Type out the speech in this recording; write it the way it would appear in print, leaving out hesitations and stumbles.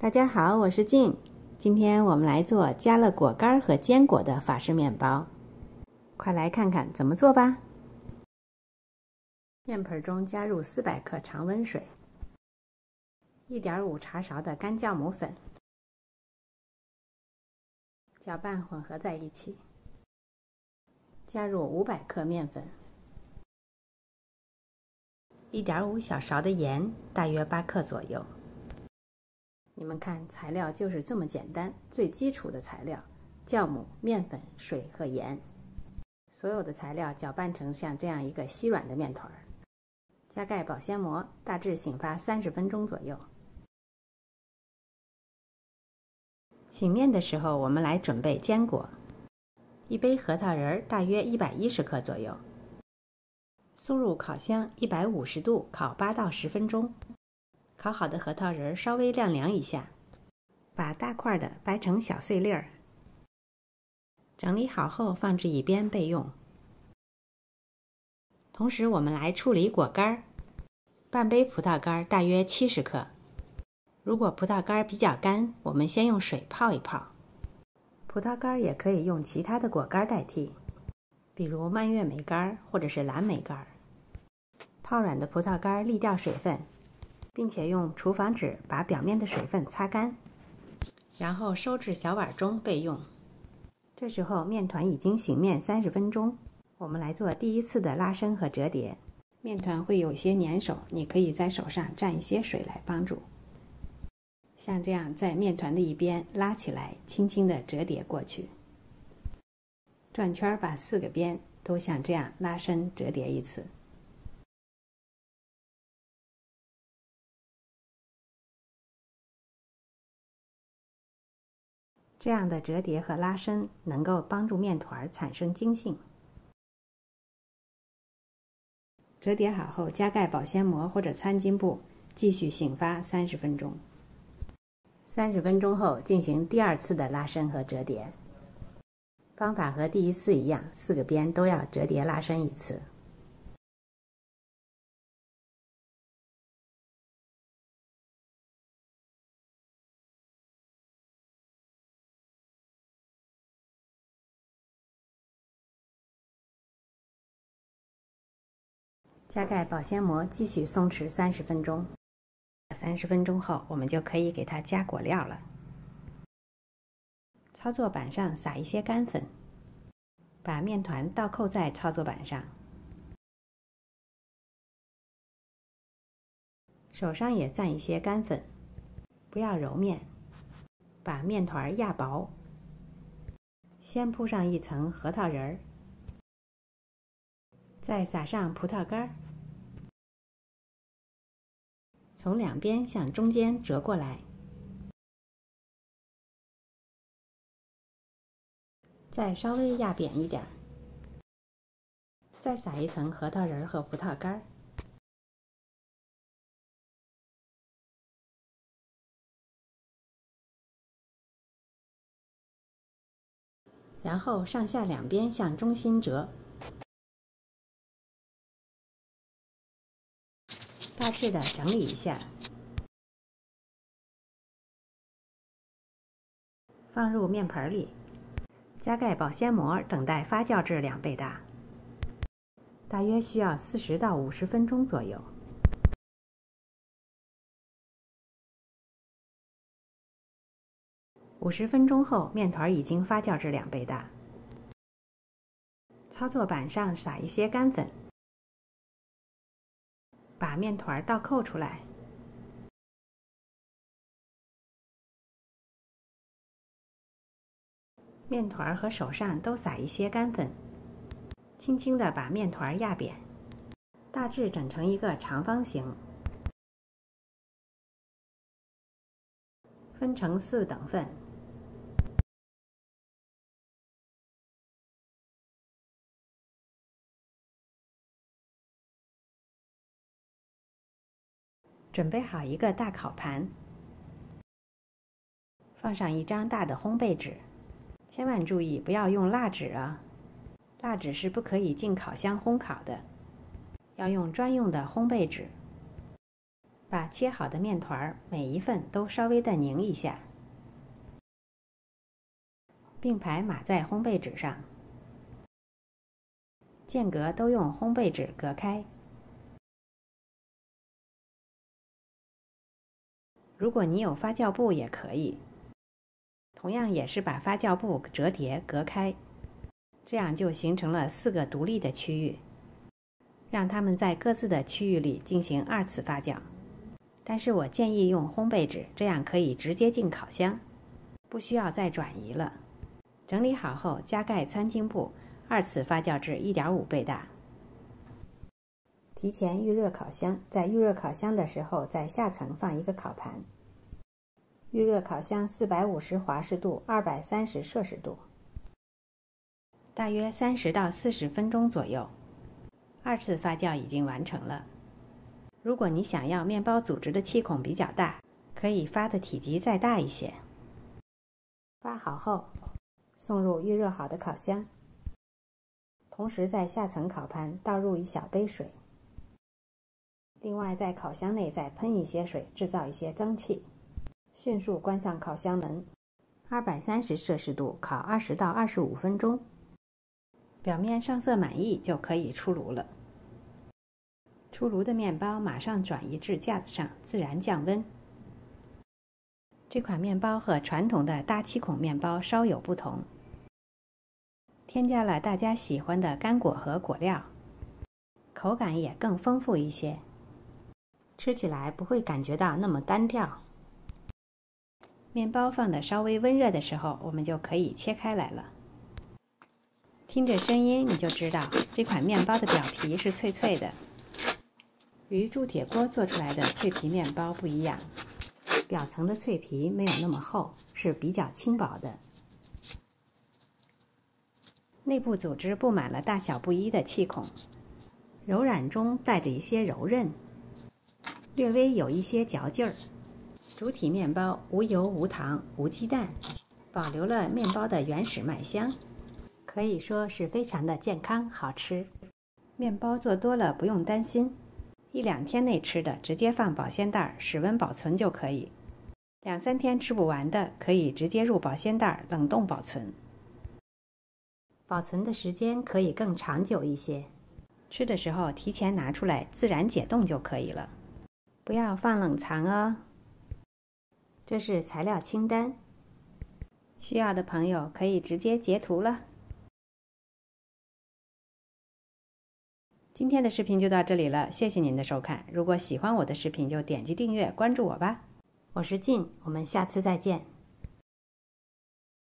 大家好，我是静。今天我们来做加了果干和坚果的法式面包，快来看看怎么做吧。面盆中加入400克常温水，1.5茶勺的干酵母粉，搅拌混合在一起。加入500克面粉，1.5小勺的盐，大约8克左右。你们看，材料就是这么简单，最基础的材料：酵母、面粉、水和盐。所有的材料搅拌成像这样一个稀软的面团，加盖保鲜膜，大致醒发30分钟左右。醒面的时候，我们来准备坚果：1杯核桃仁，大约110克左右，送入烤箱150度烤8到10分钟。烤好的核桃仁稍微晾凉一下，把大块的掰成小碎粒儿，整理好后放置一边备用。同时我们来处理果干，半杯葡萄干大约70克。如果葡萄干比较干，我们先用水泡一泡。葡萄干也可以用其他的果干代替，比如蔓越莓干或者是蓝莓干。泡软的葡萄干沥掉水分，并且用厨房纸把表面的水分擦干，然后收至小碗中备用。这时候面团已经醒面30分钟，我们来做第一次的拉伸和折叠。面团会有些粘手，你可以在手上蘸一些水来帮助。像这样在面团的一边拉起来，轻轻地折叠过去，转圈把4个边都像这样拉伸折叠一次。这样的折叠和拉伸能够帮助面团产生筋性。折叠好后，加盖保鲜膜或者餐巾布，继续醒发30分钟。30分钟后进行第2次的拉伸和折叠。方法和第1次一样，4个边都要折叠拉伸一次。加盖保鲜膜，继续松弛30分钟。30分钟后，我们就可以给它加果料了。操作板上撒一些干粉，把面团倒扣在操作板上，手上也蘸一些干粉，不要揉面，把面团压薄。先铺上一层核桃仁儿，再撒上葡萄干，从两边向中间折过来，再稍微压扁一点，再撒一层核桃仁和葡萄干，然后上下两边向中心折，大致的整理一下，放入面盆里，加盖保鲜膜，等待发酵至2倍大，大约需要40到50分钟左右。50分钟后，面团已经发酵至2倍大。操作板上撒一些干粉，把面团倒扣出来，面团和手上都撒一些干粉，轻轻地把面团压扁，大致整成一个长方形，分成4等份。准备好一个大烤盘，放上一张大的烘焙纸，千万注意不要用蜡纸啊，蜡纸是不可以进烤箱烘烤的，要用专用的烘焙纸。把切好的面团每一份都稍微的拧一下，并排码在烘焙纸上，间隔都用烘焙纸隔开。如果你有发酵布也可以，同样也是把发酵布折叠隔开，这样就形成了4个独立的区域，让它们在各自的区域里进行2次发酵。但是我建议用烘焙纸，这样可以直接进烤箱，不需要再转移了。整理好后，加盖餐巾布，2次发酵至1.5倍大。提前预热烤箱，在预热烤箱的时候，在下层放一个烤盘。预热烤箱450华氏度，230摄氏度，大约30到40分钟左右。2次发酵已经完成了。如果你想要面包组织的气孔比较大，可以发的体积再大一些。发好后，送入预热好的烤箱，同时在下层烤盘倒入1小杯水。另外，在烤箱内再喷一些水，制造一些蒸汽。迅速关上烤箱门，230摄氏度烤20到25分钟，表面上色满意就可以出炉了。出炉的面包马上转移至架子上，自然降温。这款面包和传统的大气孔面包稍有不同，添加了大家喜欢的干果和果料，口感也更丰富一些，吃起来不会感觉到那么单调。面包放得稍微温热的时候，我们就可以切开来了。听着声音你就知道这款面包的表皮是脆脆的。与铸铁锅做出来的脆皮面包不一样，表层的脆皮没有那么厚，是比较轻薄的。内部组织布满了大小不一的气孔，柔软中带着一些柔韧，略微有一些嚼劲儿。主体面包无油、无糖、无鸡蛋，保留了面包的原始麦香，可以说是非常的健康好吃。面包做多了不用担心，1、2天内吃的直接放保鲜袋室温保存就可以，2、3天吃不完的可以直接入保鲜袋冷冻保存，保存的时间可以更长久一些。吃的时候提前拿出来自然解冻就可以了，不要放冷藏哦。这是材料清单，需要的朋友可以直接截图了。今天的视频就到这里了，谢谢您的收看。如果喜欢我的视频，就点击订阅关注我吧。我是静，我们下次再见。